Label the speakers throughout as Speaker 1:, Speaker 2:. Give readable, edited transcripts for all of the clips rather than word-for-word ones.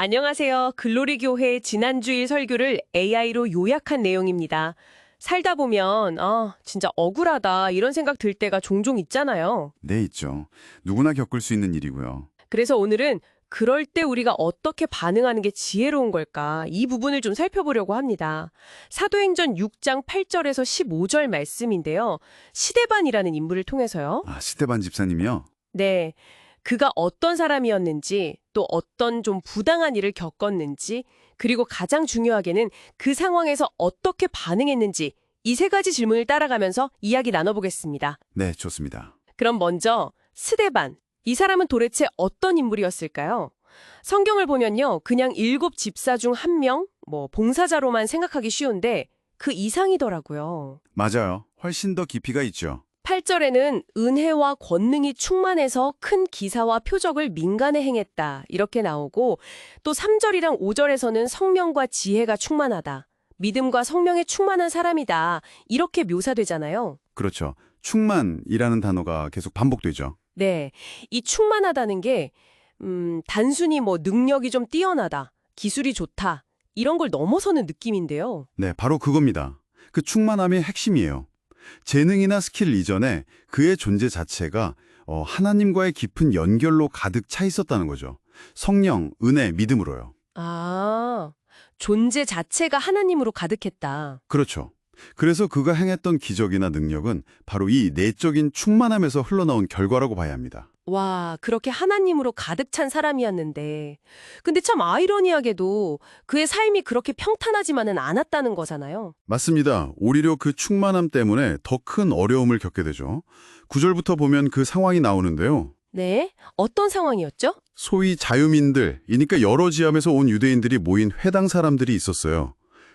Speaker 1: 안녕하세요. 글로리 교회 지난주일 설교를 AI로 요약한 내용입니다. 살다 보면 진짜 억울하다 이런 생각 들 때가 종종 있잖아요.
Speaker 2: 네, 있죠. 누구나 겪을 수 있는 일이고요.
Speaker 1: 그래서 오늘은 그럴 때 우리가 어떻게 반응하는 게 지혜로운 걸까? 이 부분을 좀 살펴보려고 합니다. 사도행전 6장 8절에서 15절 말씀인데요. 시데반이라는 인물을 통해서요.
Speaker 2: 스테반 집사님이요?
Speaker 1: 네. 그가 어떤 사람이었는지, 또 어떤 좀 부당한 일을 겪었는지, 그리고 가장 중요하게는 그 상황에서 어떻게 반응했는지, 이 세 가지 질문을 따라가면서 이야기 나눠보겠습니다.
Speaker 2: 네, 좋습니다.
Speaker 1: 그럼 먼저 스데반. 이 사람은 도대체 어떤 인물이었을까요? 성경을 보면요. 그냥 7 집사 중 1명, 봉사자로만 생각하기 쉬운데 그 이상이더라고요.
Speaker 2: 맞아요. 훨씬 더 깊이가 있죠.
Speaker 1: 8절에는 은혜와 권능이 충만해서 큰 기사와 표적을 민간에 행했다. 이렇게 나오고 또 3절이랑 5절에서는 성령과 지혜가 충만하다. 믿음과 성령에 충만한 사람이다. 이렇게 묘사되잖아요.
Speaker 2: 그렇죠. 충만이라는 단어가 계속 반복되죠.
Speaker 1: 네. 이 충만하다는 게 단순히 능력이 좀 뛰어나다. 기술이 좋다. 이런 걸 넘어서는 느낌인데요.
Speaker 2: 네, 바로 그겁니다. 그 충만함의 핵심이에요. 재능이나 스킬 이전에 그의 존재 자체가 하나님과의 깊은 연결로 가득 차 있었다는 거죠. 성령, 은혜, 믿음으로요.
Speaker 1: 아, 존재 자체가 하나님으로 가득했다.
Speaker 2: 그렇죠. 그래서 그가 행했던 기적이나 능력은 바로 이 내적인 충만함에서 흘러나온 결과라고 봐야 합니다.
Speaker 1: 와, 그렇게 하나님으로 가득 찬 사람이었는데. 근데 참 아이러니하게도 그의 삶이 그렇게 평탄하지만은 않았다는 거잖아요.
Speaker 2: 맞습니다. 오히려 그 충만함 때문에 더 큰 어려움을 겪게 되죠. 9절부터 보면 그 상황이 나오는데요.
Speaker 1: 네? 어떤 상황이었죠?
Speaker 2: 소위 자유민들이니까 여러 지함에서 온 유대인들이 모인 회당 사람들이 있었어요.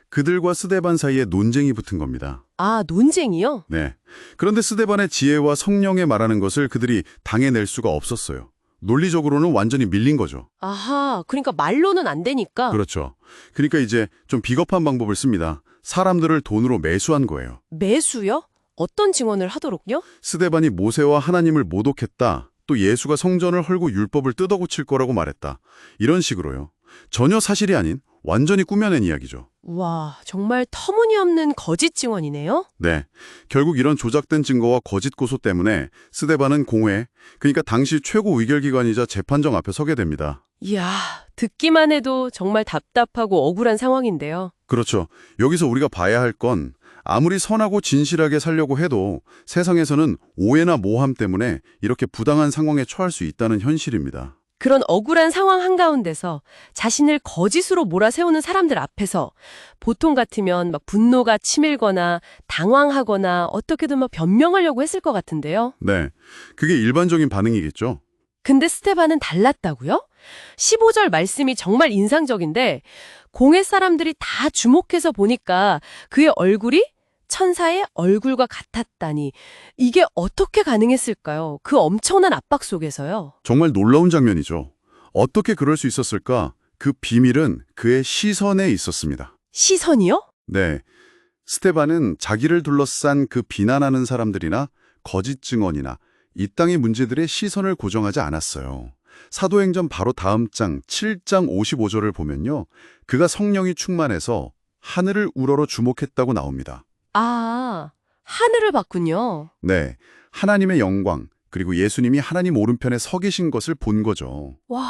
Speaker 2: 그들과 스데반 사이에 논쟁이 붙은 겁니다.
Speaker 1: 아, 논쟁이요?
Speaker 2: 네. 그런데 스데반의 지혜와 성령에 말하는 것을 그들이 당해낼 수가 없었어요. 논리적으로는 완전히 밀린 거죠.
Speaker 1: 아하, 그러니까 말로는 안 되니까.
Speaker 2: 그렇죠. 그러니까 이제 좀 비겁한 방법을 씁니다. 사람들을 돈으로 매수한 거예요.
Speaker 1: 매수요? 어떤 증언을 하도록요?
Speaker 2: 스데반이 모세와 하나님을 모독했다. 또 예수가 성전을 헐고 율법을 뜯어고칠 거라고 말했다. 이런 식으로요. 전혀 사실이 아닌 완전히 꾸며낸 이야기죠.
Speaker 1: 와, 정말 터무니없는 거짓 증언이네요?
Speaker 2: 네. 결국 이런 조작된 증거와 거짓 고소 때문에 스데반은 공회, 그러니까 당시 최고 의결기관이자 재판정 앞에 서게 됩니다.
Speaker 1: 이야, 듣기만 해도 정말 답답하고 억울한 상황인데요.
Speaker 2: 그렇죠. 여기서 우리가 봐야 할 건 아무리 선하고 진실하게 살려고 해도 세상에서는 오해나 모함 때문에 이렇게 부당한 상황에 처할 수 있다는 현실입니다.
Speaker 1: 그런 억울한 상황 한가운데서 자신을 거짓으로 몰아세우는 사람들 앞에서 보통 같으면 분노가 치밀거나 당황하거나 어떻게든 변명하려고 했을 것 같은데요.
Speaker 2: 네. 그게 일반적인 반응이겠죠.
Speaker 1: 근데 스테반은 달랐다고요? 15절 말씀이 정말 인상적인데 공회 사람들이 다 주목해서 보니까 그의 얼굴이 천사의 얼굴과 같았다니 이게 어떻게 가능했을까요? 그 엄청난 압박 속에서요.
Speaker 2: 정말 놀라운 장면이죠. 어떻게 그럴 수 있었을까? 그 비밀은 그의 시선에 있었습니다.
Speaker 1: 시선이요?
Speaker 2: 네. 스테반은 자기를 둘러싼 그 비난하는 사람들이나 거짓 증언이나 이 땅의 문제들의 시선을 고정하지 않았어요. 사도행전 바로 다음 장 7장 55절을 보면요. 그가 성령이 충만해서 하늘을 우러러 주목했다고 나옵니다.
Speaker 1: 아, 하늘을 봤군요.
Speaker 2: 네. 하나님의 영광, 그리고 예수님이 하나님 오른편에 서 계신 것을 본 거죠.
Speaker 1: 와,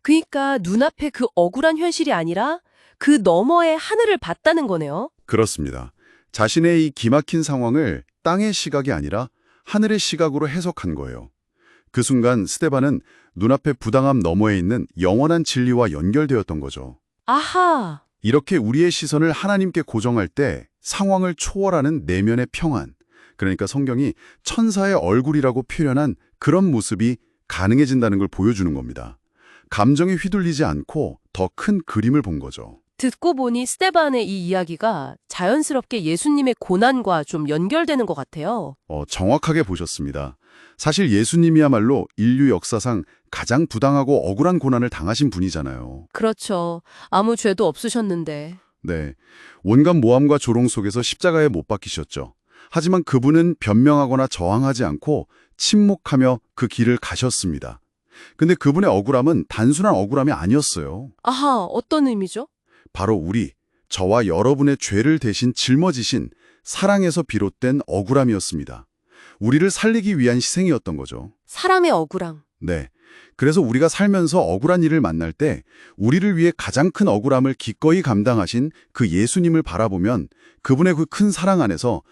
Speaker 1: 그러니까 눈앞에 그 억울한 현실이 아니라 그 너머의 하늘을 봤다는 거네요.
Speaker 2: 그렇습니다. 자신의 이 기막힌 상황을 땅의 시각이 아니라 하늘의 시각으로 해석한 거예요. 그 순간 스데반은 눈앞의 부당함 너머에 있는 영원한 진리와 연결되었던 거죠.
Speaker 1: 아하,
Speaker 2: 이렇게 우리의 시선을 하나님께 고정할 때 상황을 초월하는 내면의 평안, 그러니까 성경이 천사의 얼굴이라고 표현한 그런 모습이 가능해진다는 걸 보여주는 겁니다. 감정에 휘둘리지 않고 더 큰 그림을 본 거죠.
Speaker 1: 듣고 보니 스테반의 이 이야기가 자연스럽게 예수님의 고난과 좀 연결되는 것 같아요.
Speaker 2: 정확하게 보셨습니다. 사실 예수님이야말로 인류 역사상 가장 부당하고 억울한 고난을 당하신 분이잖아요.
Speaker 1: 그렇죠. 아무 죄도 없으셨는데.
Speaker 2: 네, 온갖 모함과 조롱 속에서 십자가에 못 박히셨죠. 하지만 그분은 변명하거나 저항하지 않고 침묵하며 그 길을 가셨습니다. 근데 그분의 억울함은 단순한 억울함이 아니었어요.
Speaker 1: 아하, 어떤 의미죠?
Speaker 2: 바로 저와 여러분의 죄를 대신 짊어지신 사랑에서 비롯된 억울함이었습니다. 우리를 살리기 위한 희생이었던 거죠.
Speaker 1: 사람의 억울함.
Speaker 2: 네. 그래서 우리가 살면서 억울한 일을 만날 때 우리를 위해 가장 큰 억울함을 기꺼이 감당하신 그 예수님을 바라보면 그분의 그 큰 사랑 안에서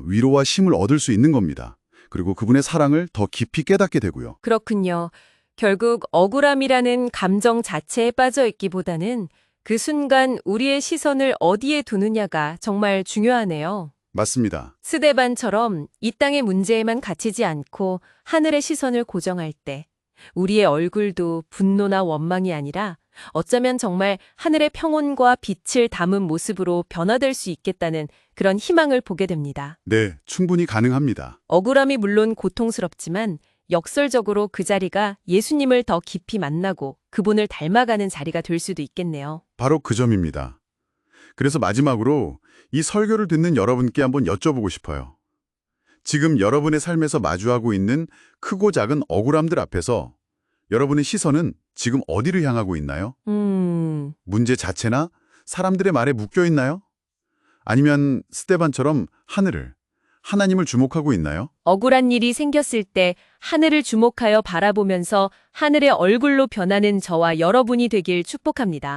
Speaker 2: 위로와 힘을 얻을 수 있는 겁니다. 그리고 그분의 사랑을 더 깊이 깨닫게 되고요.
Speaker 3: 그렇군요. 결국 억울함이라는 감정 자체에 빠져 있기보다는 그 순간 우리의 시선을 어디에 두느냐가 정말 중요하네요.
Speaker 2: 맞습니다.
Speaker 3: 스데반처럼 이 땅의 문제에만 갇히지 않고 하늘의 시선을 고정할 때 우리의 얼굴도 분노나 원망이 아니라 어쩌면 정말 하늘의 평온과 빛을 담은 모습으로 변화될 수 있겠다는 그런 희망을 보게 됩니다.
Speaker 2: 네, 충분히 가능합니다.
Speaker 3: 억울함이 물론 고통스럽지만 역설적으로 그 자리가 예수님을 더 깊이 만나고 그분을 닮아가는 자리가 될 수도 있겠네요.
Speaker 2: 바로 그 점입니다. 그래서 마지막으로 이 설교를 듣는 여러분께 한번 여쭤보고 싶어요. 지금 여러분의 삶에서 마주하고 있는 크고 작은 억울함들 앞에서 여러분의 시선은 지금 어디를 향하고 있나요? 문제 자체나 사람들의 말에 묶여 있나요? 아니면 스데반처럼 하나님을 주목하고 있나요?
Speaker 3: 억울한 일이 생겼을 때 하늘을 주목하여 바라보면서 하늘의 얼굴로 변하는 저와 여러분이 되길 축복합니다.